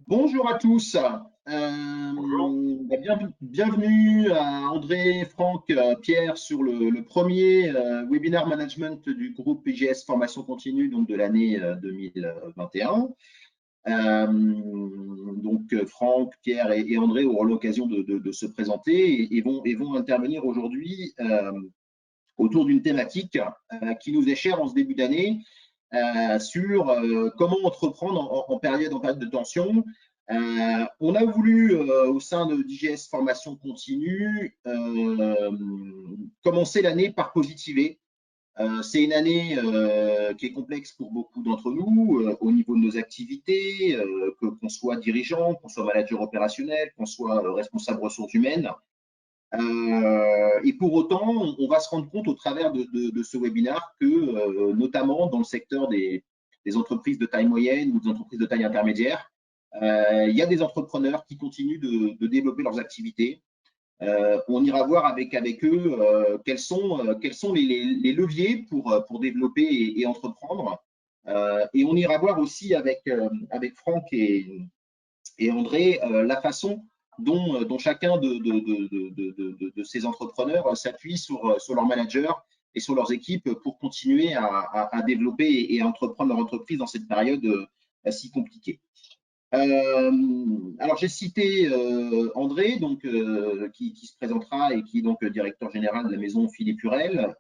Bonjour à tous. Bonjour. Bienvenue à André, Franck, Pierre sur le premier webinaire management du groupe IGS Formation Continue donc de l'année 2021. Franck, Pierre et André auront l'occasion de se présenter et vont intervenir aujourd'hui autour d'une thématique qui nous est chère en ce début d'année, sur comment entreprendre en période de tension. On a voulu, au sein d'IGS Formation Continue, commencer l'année par positiver. C'est une année qui est complexe pour beaucoup d'entre nous, au niveau de nos activités, qu'on soit dirigeant, qu'on soit manager opérationnel, qu'on soit responsable ressources humaines. Et pour autant, on va se rendre compte au travers de ce webinaire que, notamment dans le secteur des entreprises de taille moyenne ou des entreprises de taille intermédiaire, il y a des entrepreneurs qui continuent de développer leurs activités. On ira voir avec eux quels sont les leviers pour développer et entreprendre. Et on ira voir aussi avec Franck et André, la façon dont chacun de ces entrepreneurs s'appuie sur leurs managers et sur leurs équipes pour continuer à développer et à entreprendre leur entreprise dans cette période si compliquée. Alors j'ai cité André, qui se présentera et qui est donc directeur général de la maison Philippe Hurel.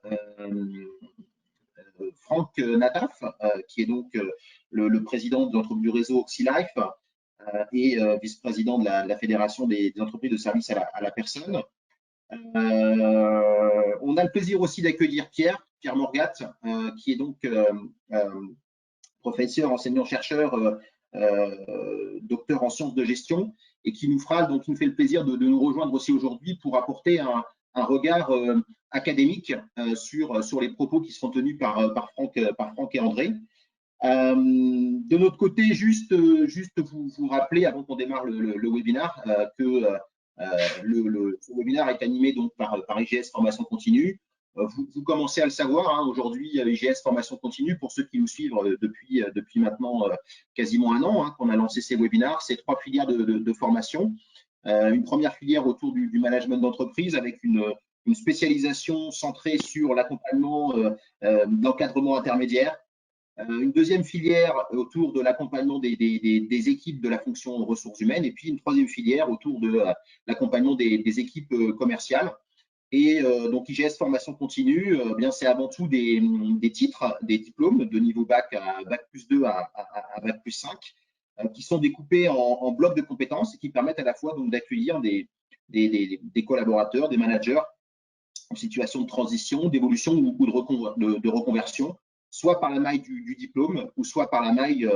Franck Nataf, qui est donc le président du réseau OxyLife, et vice-président de la Fédération des entreprises de services à la personne. On a le plaisir aussi d'accueillir Pierre Morgat, qui est donc professeur, enseignant-chercheur, docteur en sciences de gestion, et qui nous fait le plaisir de nous rejoindre aussi aujourd'hui pour apporter un regard académique sur les propos qui seront tenus par Franck et André. De notre côté, juste vous rappeler, avant qu'on démarre le webinaire, que ce webinaire est animé donc par IGS Formation Continue. Vous commencez à le savoir, hein, aujourd'hui, IGS Formation Continue, pour ceux qui nous suivent depuis maintenant quasiment un an, hein, qu'on a lancé ces webinaires, c'est 3 filières de formation. Une première filière autour du management d'entreprise avec une spécialisation centrée sur l'accompagnement d'encadrement intermédiaire. Une deuxième filière autour de l'accompagnement des équipes de la fonction ressources humaines, et puis une troisième filière autour de l'accompagnement des équipes commerciales. Et donc IGS Formation Continue, bien c'est avant tout des titres, des diplômes de niveau bac à bac+2 à bac+5, qui sont découpés en blocs de compétences et qui permettent à la fois donc d'accueillir des collaborateurs, des managers en situation de transition, d'évolution ou de reconversion, soit par la maille du diplôme ou soit par la maille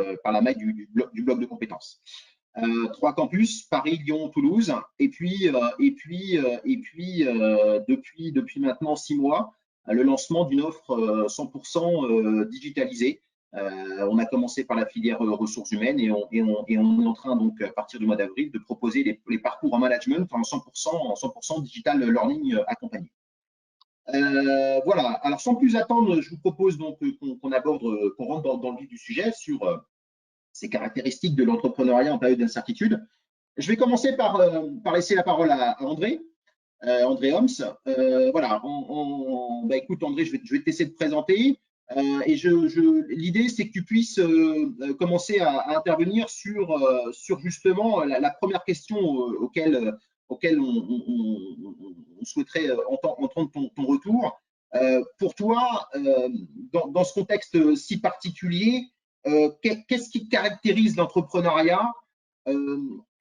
du bloc de compétences. 3 campus, Paris, Lyon, Toulouse, et puis depuis maintenant 6 mois, le lancement d'une offre 100% digitalisée. On a commencé par la filière ressources humaines et on est en train, donc, à partir du mois d'avril, de proposer les parcours en management en 100% digital learning accompagné. Voilà, alors sans plus attendre, je vous propose donc qu'on rentre dans le vif du sujet sur ces caractéristiques de l'entrepreneuriat en période d'incertitude. Je vais commencer par laisser la parole à André, André Homs. Voilà, écoute André, je vais te laisser te présenter. Et l'idée, c'est que tu puisses commencer à intervenir sur justement la première question auquel on souhaiterait entendre ton retour. Pour toi, dans ce contexte si particulier, qu'est-ce qui caractérise l'entrepreneuriat?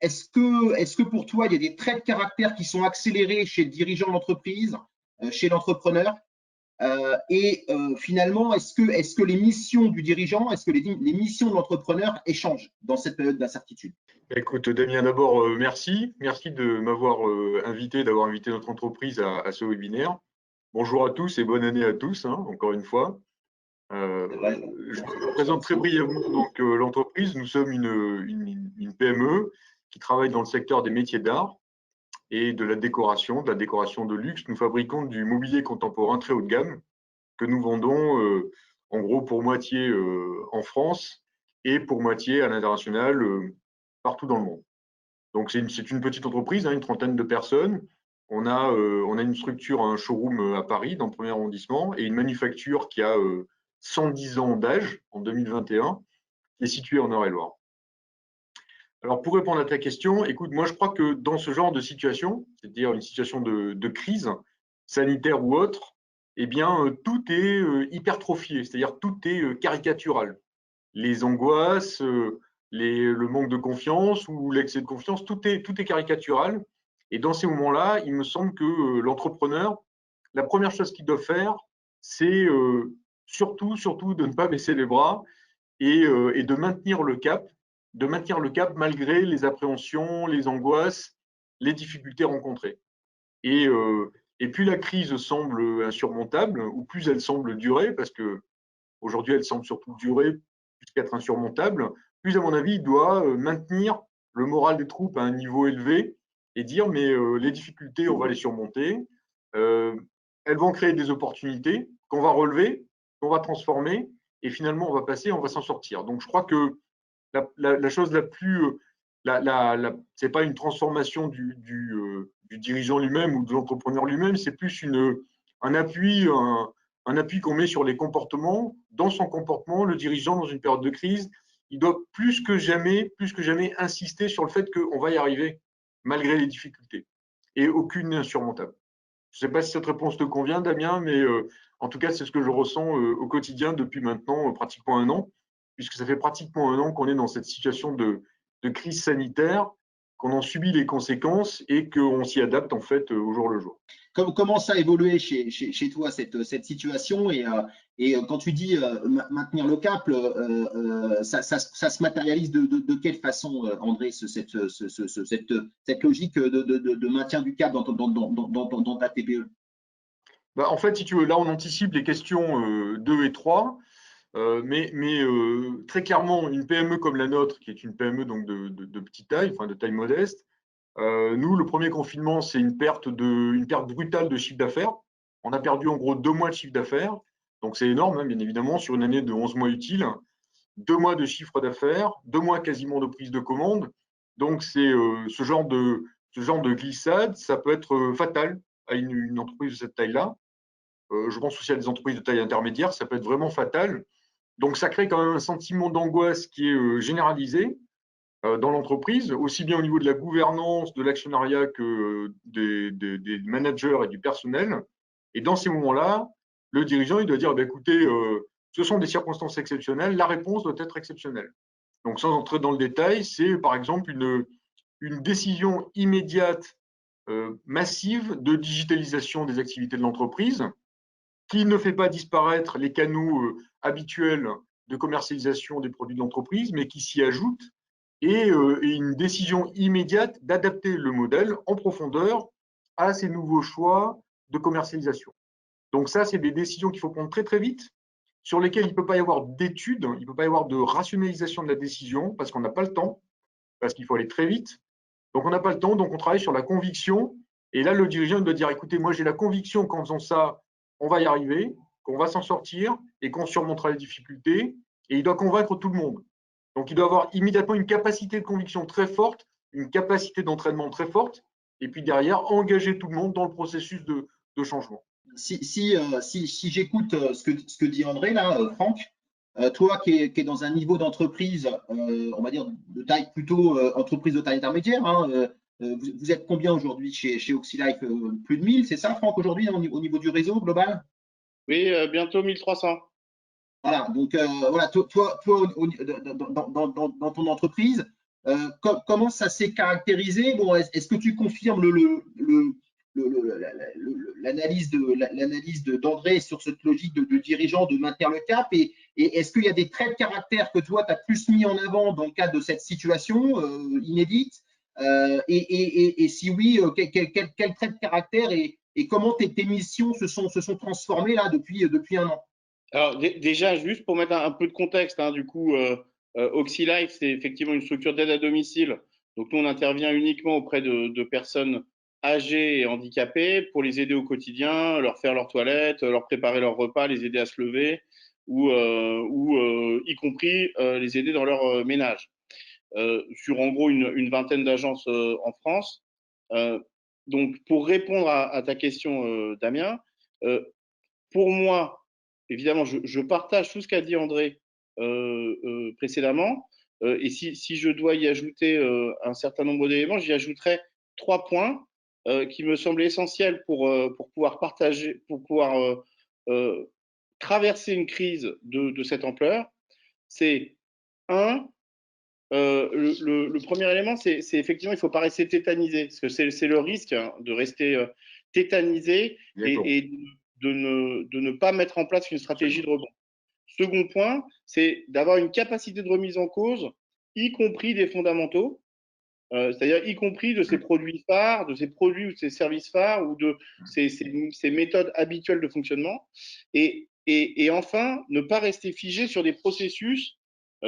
Est-ce que pour toi, il y a des traits de caractère qui sont accélérés chez le dirigeant de l'entreprise, chez l'entrepreneur? Finalement, est-ce que les missions du dirigeant, est-ce que les missions de l'entrepreneur échangent dans cette période d'incertitude? Écoute, Damien, d'abord, merci. Merci de m'avoir invité, d'avoir invité notre entreprise à ce webinaire. Bonjour à tous et bonne année à tous, hein, encore une fois. Je me présente très brièvement donc l'entreprise. Nous sommes une PME qui travaille dans le secteur des métiers d'art et de la décoration de luxe. Nous fabriquons du mobilier contemporain très haut de gamme que nous vendons en gros pour moitié en France et pour moitié à l'international, partout dans le monde. Donc, c'est une petite entreprise, hein, une trentaine de personnes. On a une structure, un showroom à Paris, dans le 1er arrondissement, et une manufacture qui a 110 ans d'âge en 2021, qui est située en Eure-et-Loir. Alors, pour répondre à ta question, écoute, moi, je crois que dans ce genre de situation, c'est-à-dire une situation de crise sanitaire ou autre, eh bien, tout est hypertrophié, c'est-à-dire tout est caricatural. Les angoisses, le manque de confiance ou l'excès de confiance, tout est caricatural. Et dans ces moments-là, il me semble que l'entrepreneur, la première chose qu'il doit faire, c'est surtout de ne pas baisser les bras et de maintenir le cap, malgré les appréhensions, les angoisses, les difficultés rencontrées. Et, et plus la crise semble insurmontable, ou plus elle semble durer, parce que aujourd'hui elle semble surtout durer plus qu'être insurmontable, plus à mon avis il doit maintenir le moral des troupes à un niveau élevé et dire mais les difficultés on va les surmonter, elles vont créer des opportunités qu'on va relever, qu'on va transformer et finalement on va passer, on va s'en sortir. Donc je crois que la chose la plus, c'est pas une transformation du dirigeant lui-même ou de l'entrepreneur lui-même, c'est plus un appui, un appui qu'on met sur les comportements. Dans son comportement, le dirigeant dans une période de crise, il doit plus que jamais insister sur le fait qu'on va y arriver malgré les difficultés et aucune insurmontable. Je ne sais pas si cette réponse te convient, Damien, mais en tout cas, c'est ce que je ressens au quotidien depuis maintenant pratiquement un an, puisque ça fait pratiquement un an qu'on est dans cette situation de crise sanitaire, qu'on en subit les conséquences et qu'on s'y adapte en fait au jour le jour. Comment ça a évolué chez toi, cette situation et quand tu dis maintenir le cap, ça se matérialise de quelle façon, André, cette logique de maintien du cap dans ta TPE? Bah, en fait, si tu veux, là, on anticipe les questions 2 et 3. Mais très clairement, une PME comme la nôtre, qui est une PME donc de petite taille, enfin de taille modeste, nous, le premier confinement, c'est une perte brutale de chiffre d'affaires. On a perdu en gros 2 mois de chiffre d'affaires. Donc c'est énorme, hein, bien évidemment, sur une année de 11 mois utiles. 2 mois de chiffre d'affaires, 2 mois quasiment de prise de commande. Donc c'est ce genre de glissade, ça peut être fatal à une entreprise de cette taille-là. Je pense aussi à des entreprises de taille intermédiaire, ça peut être vraiment fatal. Donc, ça crée quand même un sentiment d'angoisse qui est généralisé dans l'entreprise, aussi bien au niveau de la gouvernance, de l'actionnariat que des managers et du personnel. Et dans ces moments-là, le dirigeant, il doit dire, bah, écoutez, ce sont des circonstances exceptionnelles, la réponse doit être exceptionnelle. Donc, sans entrer dans le détail, c'est par exemple une décision immédiate, massive de digitalisation des activités de l'entreprise, qui ne fait pas disparaître les canaux habituels de commercialisation des produits de l'entreprise, mais qui s'y ajoute, et une décision immédiate d'adapter le modèle en profondeur à ces nouveaux choix de commercialisation. Donc ça, c'est des décisions qu'il faut prendre très très vite, sur lesquelles il ne peut pas y avoir d'études, il ne peut pas y avoir de rationalisation de la décision, parce qu'on n'a pas le temps, parce qu'il faut aller très vite. Donc on n'a pas le temps, donc on travaille sur la conviction. Et là, le dirigeant doit dire, écoutez, moi j'ai la conviction qu'en faisant ça, on va y arriver, qu'on va s'en sortir et qu'on surmontera les difficultés. Et il doit convaincre tout le monde. Donc il doit avoir immédiatement une capacité de conviction très forte, une capacité d'entraînement très forte, et puis derrière, engager tout le monde dans le processus de changement. Si j'écoute ce que dit André, là, Franck, toi qui es dans un niveau d'entreprise, on va dire de taille plutôt entreprise de taille intermédiaire, hein, vous êtes combien aujourd'hui chez Oxylife? Plus de 1000, c'est ça, Franck, aujourd'hui, au niveau du réseau global? Oui, bientôt 1300. Voilà, donc voilà, toi dans ton entreprise, comment ça s'est caractérisé? Bon, est-ce que tu confirmes l'analyse d'André sur cette logique de dirigeant, de maintenir le cap? Et est-ce qu'il y a des traits de caractère que toi, tu as plus mis en avant dans le cadre de cette situation inédite? Et si oui, quel trait de caractère et comment tes missions se sont transformées là depuis un an? Alors déjà, juste pour mettre un peu de contexte, hein, du coup, Oxylife, c'est effectivement une structure d'aide à domicile. Donc nous, on intervient uniquement auprès de personnes âgées et handicapées pour les aider au quotidien, leur faire leur toilette, leur préparer leur repas, les aider à se lever ou y compris les aider dans leur ménage. sur en gros une vingtaine d'agences en France. Donc, pour répondre à ta question, Damien, pour moi, évidemment, je partage tout ce qu'a dit André précédemment. Et si je dois y ajouter un certain nombre d'éléments, j'y ajouterai 3 points qui me semblent essentiels pour pouvoir partager, pour pouvoir traverser une crise de cette ampleur. C'est un, le premier élément, c'est effectivement, il ne faut pas rester tétanisé, parce que c'est le risque hein, de rester tétanisé et de ne pas mettre en place une stratégie de rebond. Second point, c'est d'avoir une capacité de remise en cause, y compris des fondamentaux, c'est-à-dire y compris de ces produits phares, de ces produits ou de ces services phares ou de ces méthodes habituelles de fonctionnement. Et enfin, ne pas rester figé sur des processus.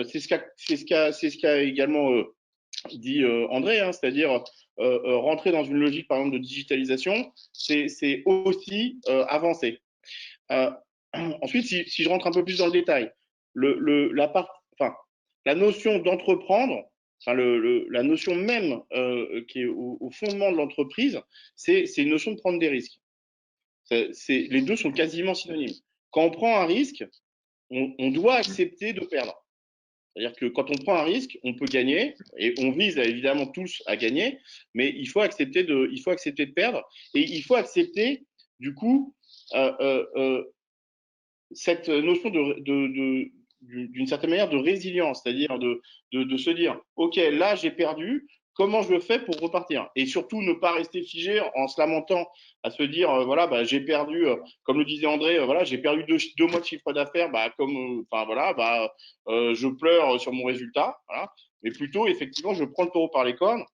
C'est ce qu'a également dit André, hein, c'est-à-dire rentrer dans une logique, par exemple, de digitalisation, c'est aussi avancer. Ensuite, si je rentre un peu plus dans le détail, la notion d'entreprendre, la notion même qui est au fondement de l'entreprise, c'est une notion de prendre des risques. Les deux sont quasiment synonymes. Quand on prend un risque, on doit accepter de perdre. C'est-à-dire que quand on prend un risque, on peut gagner, et on vise évidemment tous à gagner, mais il faut accepter de perdre, et il faut accepter, du coup, cette notion d'une certaine manière de résilience, c'est-à-dire de se dire, OK, là j'ai perdu, comment je le fais pour repartir? Et surtout ne pas rester figé en se lamentant, à se dire, voilà, bah, j'ai perdu, comme le disait André, voilà, j'ai perdu deux mois de chiffre d'affaires, bah, enfin voilà, bah, je pleure sur mon résultat, voilà. Mais plutôt, effectivement, je prends le taureau par les cornes.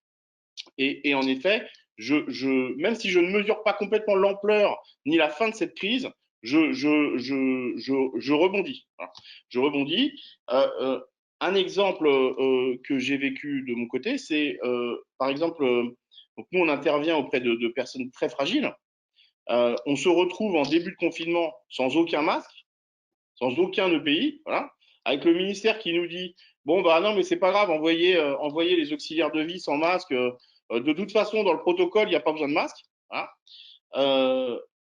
Et en effet, même si je ne mesure pas complètement l'ampleur ni la fin de cette crise, je rebondis. Voilà. Je rebondis. Un exemple que j'ai vécu de mon côté, c'est par exemple, donc nous on intervient auprès de personnes très fragiles. On se retrouve en début de confinement sans aucun masque, sans aucun EPI, voilà, avec le ministère qui nous dit bon bah non mais c'est pas grave, envoyez les auxiliaires de vie sans masque. De toute façon, dans le protocole, il n'y a pas besoin de masque. Voilà.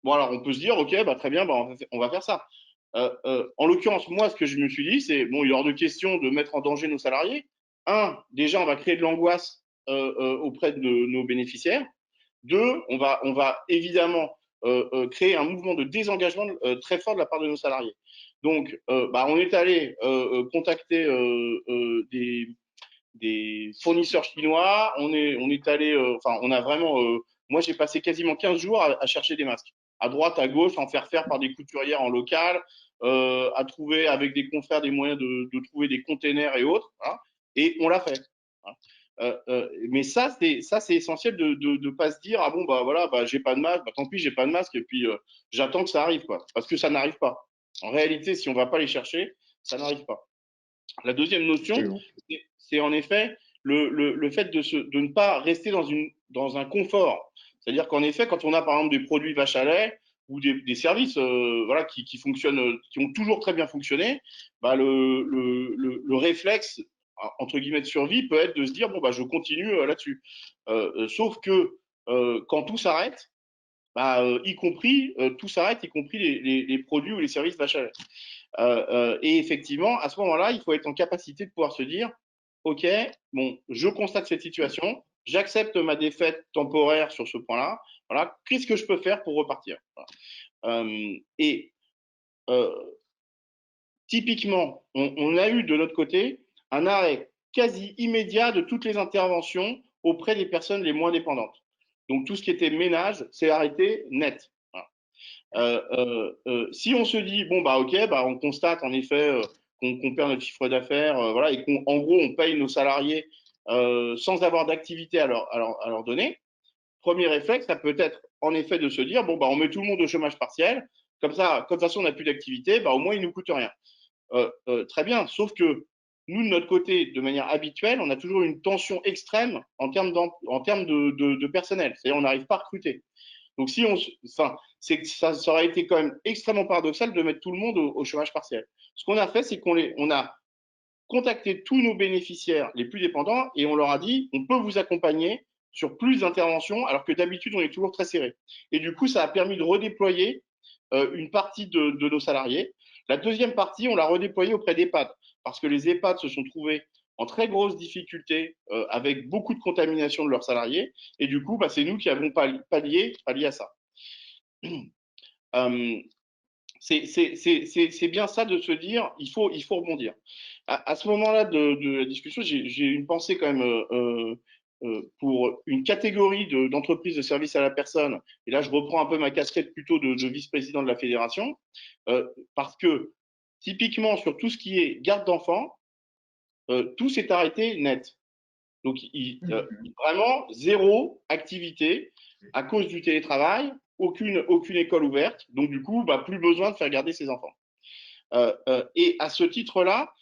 Bon alors on peut se dire ok bah très bien, bah, on va faire ça. En l'occurrence, moi ce que je me suis dit, c'est bon, il est hors de question de mettre en danger nos salariés. Déjà on va créer de l'angoisse auprès de nos bénéficiaires. Deux, on va évidemment créer un mouvement de désengagement très fort de la part de nos salariés. Donc, bah, on est allé contacter des fournisseurs chinois. On est allé, enfin, on a vraiment, moi j'ai passé quasiment 15 jours à chercher des masques, à droite, à gauche, en faire par des couturières en local, à trouver avec des confrères des moyens de trouver des containers et autres. Voilà. Et on l'a fait. Voilà. Mais ça c'est essentiel de ne pas se dire ah bon bah voilà bah j'ai pas de masque, bah tant pis j'ai pas de masque et puis j'attends que ça arrive quoi, parce que ça n'arrive pas. En réalité, si on va pas les chercher, ça n'arrive pas. La deuxième notion, c'est en effet le fait de ne pas rester dans un confort. C'est-à-dire qu'en effet, quand on a par exemple des produits vache à lait ou des services voilà, qui fonctionnent, qui ont toujours très bien fonctionné, bah le réflexe entre guillemets de survie peut être de se dire bon bah je continue là-dessus. Sauf que quand tout s'arrête, bah, tout s'arrête, y compris les produits ou les services vache à lait. Et effectivement, à ce moment-là, il faut être en capacité de pouvoir se dire, OK, bon, je constate cette situation, j'accepte ma défaite temporaire sur ce point-là. Voilà, qu'est-ce que je peux faire pour repartir? Voilà. Et typiquement, on a eu de notre côté un arrêt quasi immédiat de toutes les interventions auprès des personnes les moins dépendantes. Donc tout ce qui était ménage, c'est arrêté net. Si on se dit bon bah ok bah on constate en effet qu'on perd notre chiffre d'affaires voilà et qu'en gros on paye nos salariés sans avoir d'activité à leur donner, premier réflexe ça peut être en effet de se dire bon bah on met tout le monde au chômage partiel, comme ça comme de toute façon on n'a plus d'activité, bah au moins il nous coûte rien. Très bien, sauf que nous de notre côté de manière habituelle on a toujours une tension extrême en termes de personnel, c'est-à-dire on n'arrive pas à recruter. Donc, enfin, ça aurait été quand même extrêmement paradoxal de mettre tout le monde au chômage partiel. Ce qu'on a fait, c'est on a contacté tous nos bénéficiaires les plus dépendants et on leur a dit on peut vous accompagner sur plus d'interventions alors que d'habitude on est toujours très serré. Et du coup, ça a permis de redéployer une partie de nos salariés. La deuxième partie, on l'a redéployée auprès d'EHPAD parce que les EHPAD se sont trouvés en très grosse difficulté avec beaucoup de contamination de leurs salariés. Et du coup, c'est nous qui avons pallié à ça. C'est bien ça de se dire, il faut rebondir. À ce moment-là de la discussion, j'ai une pensée quand même pour une catégorie d'entreprises de services à la personne. Et là, je reprends un peu ma casquette plutôt de vice-président de la fédération, parce que typiquement sur tout ce qui est garde d'enfants, tout s'est arrêté net. Donc, vraiment zéro activité à cause du télétravail, aucune école ouverte. Donc, du coup, plus besoin de faire garder ses enfants. Et à ce titre-là,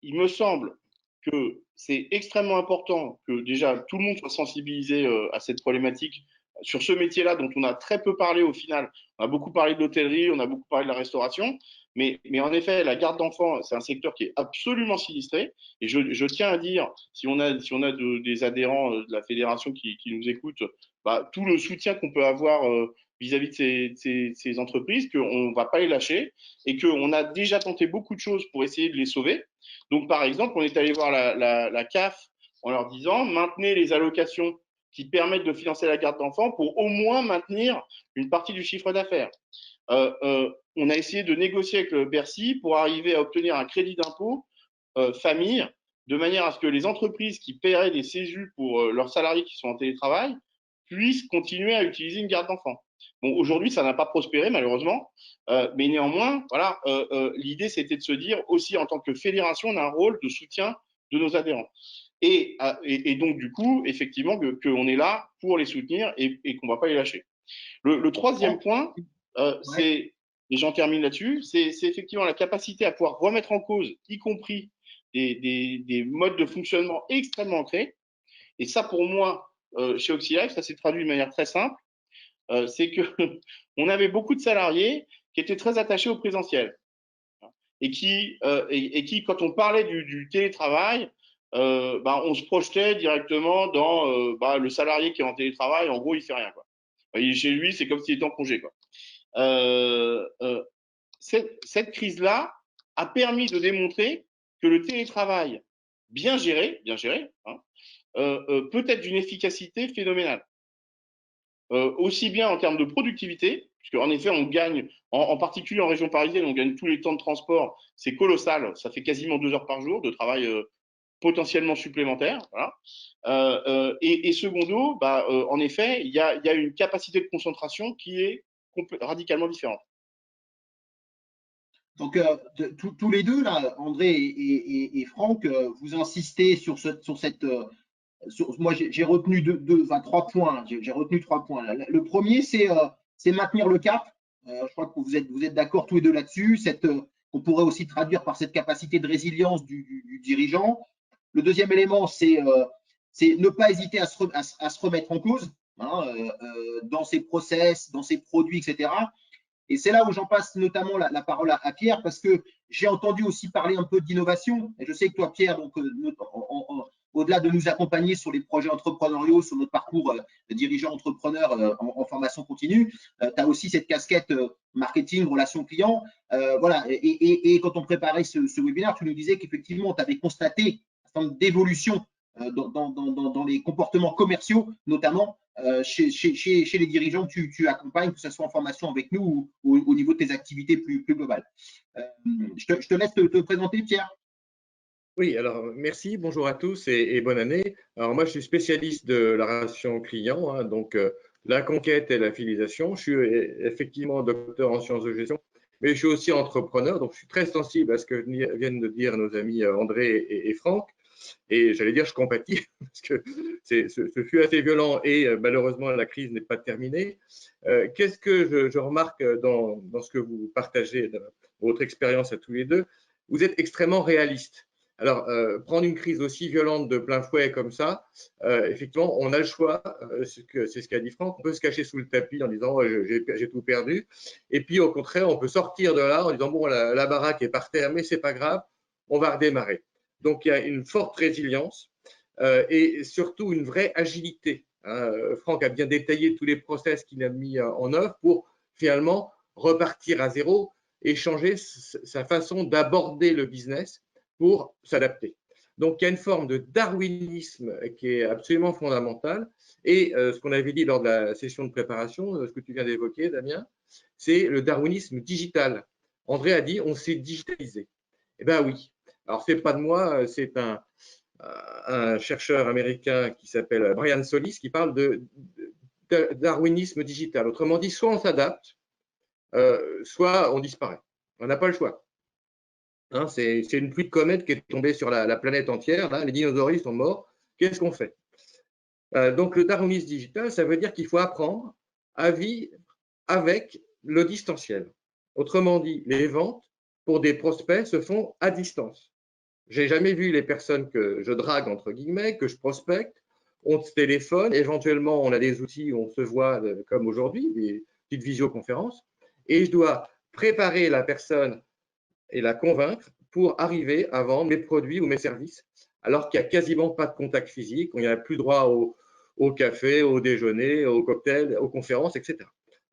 il me semble que c'est extrêmement important que déjà tout le monde soit sensibilisé à cette problématique sur ce métier-là dont on a très peu parlé au final. On a beaucoup parlé de l'hôtellerie, on a beaucoup parlé de la restauration, mais en effet, la garde d'enfants, c'est un secteur qui est absolument sinistré. Et je tiens à dire, si on a des adhérents de la fédération qui nous écoutent, tout le soutien qu'on peut avoir vis-à-vis de ces entreprises, qu'on ne va pas les lâcher et qu'on a déjà tenté beaucoup de choses pour essayer de les sauver. Donc, par exemple, on est allé voir la CAF en leur disant maintenez les allocations qui permettent de financer la garde d'enfants pour au moins maintenir une partie du chiffre d'affaires. On a essayé de négocier avec le Bercy pour arriver à obtenir un crédit d'impôt famille, de manière à ce que les entreprises qui paieraient des CESU pour leurs salariés qui sont en télétravail puissent continuer à utiliser une garde d'enfants. Bon, aujourd'hui, ça n'a pas prospéré, malheureusement, mais néanmoins, voilà, l'idée, c'était de se dire aussi, en tant que fédération, on a un rôle de soutien de nos adhérents. Et donc, du coup, effectivement, qu'on est là pour les soutenir et qu'on ne va pas les lâcher. Le troisième point, c'est, et j'en termine là-dessus, c'est effectivement la capacité à pouvoir remettre en cause, y compris des modes de fonctionnement extrêmement ancrés. Et ça, pour moi, chez OxyLife, ça s'est traduit de manière très simple. C'est qu'on avait beaucoup de salariés qui étaient très attachés au présentiel et qui, quand on parlait du télétravail, on se projetait directement dans le salarié qui est en télétravail, en gros, il fait rien, quoi. Il est chez lui, c'est comme s'il était en congé, quoi. Cette crise-là a permis de démontrer que le télétravail bien géré peut être d'une efficacité phénoménale. Aussi bien en termes de productivité, puisqu'en effet, on gagne, en particulier en région parisienne, on gagne tous les temps de transport, c'est colossal, ça fait quasiment 2 heures par jour de travail potentiellement supplémentaire. Voilà. Et secondo, en effet, il y a une capacité de concentration qui est radicalement différente. Donc, tous les deux, là, André et Franck, vous insistez sur cette. Moi, j'ai retenu trois points. J'ai retenu 3 points. Là. Le premier, c'est maintenir le cap. Je crois que vous êtes d'accord tous les deux là-dessus. On pourrait aussi traduire par cette capacité de résilience du dirigeant. Le deuxième élément, c'est ne pas hésiter à se remettre en cause dans ses process, dans ses produits, etc. Et c'est là où j'en passe notamment la parole à Pierre, parce que j'ai entendu aussi parler un peu d'innovation. Et je sais que toi, Pierre, donc, au-delà de nous accompagner sur les projets entrepreneuriaux, sur notre parcours de dirigeant entrepreneur en formation continue, tu as aussi cette casquette marketing, relations clients. Voilà. Et quand on préparait ce webinaire, tu nous disais qu'effectivement, tu avais constaté un certain nombre d'évolutions dans les comportements commerciaux, notamment chez les dirigeants que tu accompagnes, que ce soit en formation avec nous ou au niveau de tes activités plus globales. Je te laisse te présenter, Pierre. Oui, alors merci, bonjour à tous et bonne année. Alors moi, je suis spécialiste de la relation client, donc la conquête et la fidélisation. Je suis effectivement docteur en sciences de gestion, mais je suis aussi entrepreneur, donc je suis très sensible à ce que viennent de dire nos amis André et Franck. Et j'allais dire, je compatis, parce que ce fut assez violent et malheureusement, la crise n'est pas terminée. Qu'est-ce que je remarque dans ce que vous partagez, dans votre expérience à tous les deux? Vous êtes extrêmement réaliste. Alors, prendre une crise aussi violente de plein fouet comme ça, effectivement, on a le choix, c'est ce qu'a dit Franck, on peut se cacher sous le tapis en disant j'ai tout perdu. Et puis, au contraire, on peut sortir de là en disant bon, la baraque est par terre, mais c'est pas grave, on va redémarrer. Donc, il y a une forte résilience et surtout une vraie agilité. Franck a bien détaillé tous les process qu'il a mis en œuvre pour finalement repartir à zéro et changer sa façon d'aborder le business pour s'adapter. Donc, il y a une forme de darwinisme qui est absolument fondamentale. Et ce qu'on avait dit lors de la session de préparation, ce que tu viens d'évoquer, Damien, c'est le darwinisme digital. André a dit, on s'est digitalisé. Eh bien oui. Alors, ce n'est pas de moi, c'est un chercheur américain qui s'appelle Brian Solis qui parle de darwinisme digital. Autrement dit, soit on s'adapte, soit on disparaît. On n'a pas le choix. Hein, c'est une pluie de comètes qui est tombée sur la planète entière. Là, les dinosaures sont morts. Qu'est-ce qu'on fait? Donc, le darwinisme digital, ça veut dire qu'il faut apprendre à vivre avec le distanciel. Autrement dit, les ventes pour des prospects se font à distance. J'ai jamais vu les personnes que je drague, entre guillemets, que je prospecte. On se téléphone, éventuellement, on a des outils où on se voit comme aujourd'hui, des petites visioconférences, et je dois préparer la personne et la convaincre pour arriver à vendre mes produits ou mes services, alors qu'il n'y a quasiment pas de contact physique, on n'y a plus droit au café, au déjeuner, au cocktail, aux conférences, etc.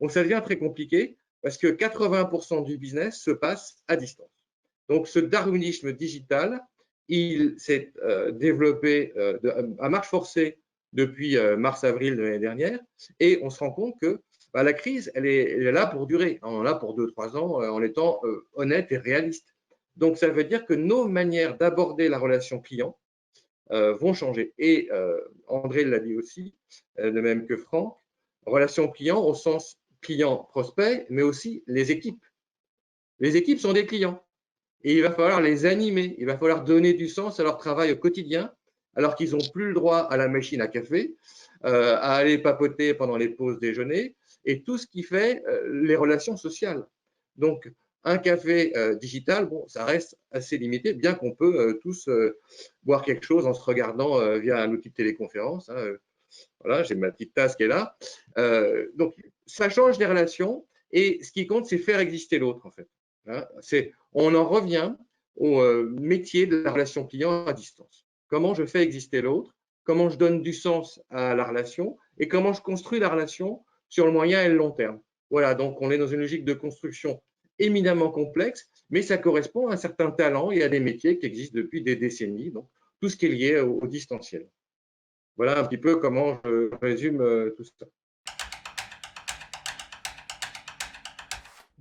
Donc, ça devient très compliqué parce que 80% du business se passe à distance. Donc, ce darwinisme digital, il s'est développé à marche forcée depuis mars-avril de l'année dernière et on se rend compte que la crise, elle est là pour durer. On en a pour 2-3 ans en étant honnête et réaliste. Donc, ça veut dire que nos manières d'aborder la relation client vont changer. Et André l'a dit aussi, de même que Franck, relation client au sens client-prospect, mais aussi les équipes. Les équipes sont des clients. Et il va falloir les animer, il va falloir donner du sens à leur travail au quotidien, alors qu'ils n'ont plus le droit à la machine à café, à aller papoter pendant les pauses déjeuner, et tout ce qui fait les relations sociales. Donc, un café digital, bon, ça reste assez limité, bien qu'on peut tous boire quelque chose en se regardant via un outil de téléconférence. Hein. Voilà, j'ai ma petite tasse qui est là. Donc, ça change les relations, et ce qui compte, c'est faire exister l'autre, en fait. Hein. On en revient au métier de la relation client à distance. Comment je fais exister l'autre, comment je donne du sens à la relation et comment je construis la relation sur le moyen et le long terme. Voilà, donc on est dans une logique de construction éminemment complexe, mais ça correspond à un certain talent et à des métiers qui existent depuis des décennies, donc tout ce qui est lié au distanciel. Voilà un petit peu comment je résume tout ça.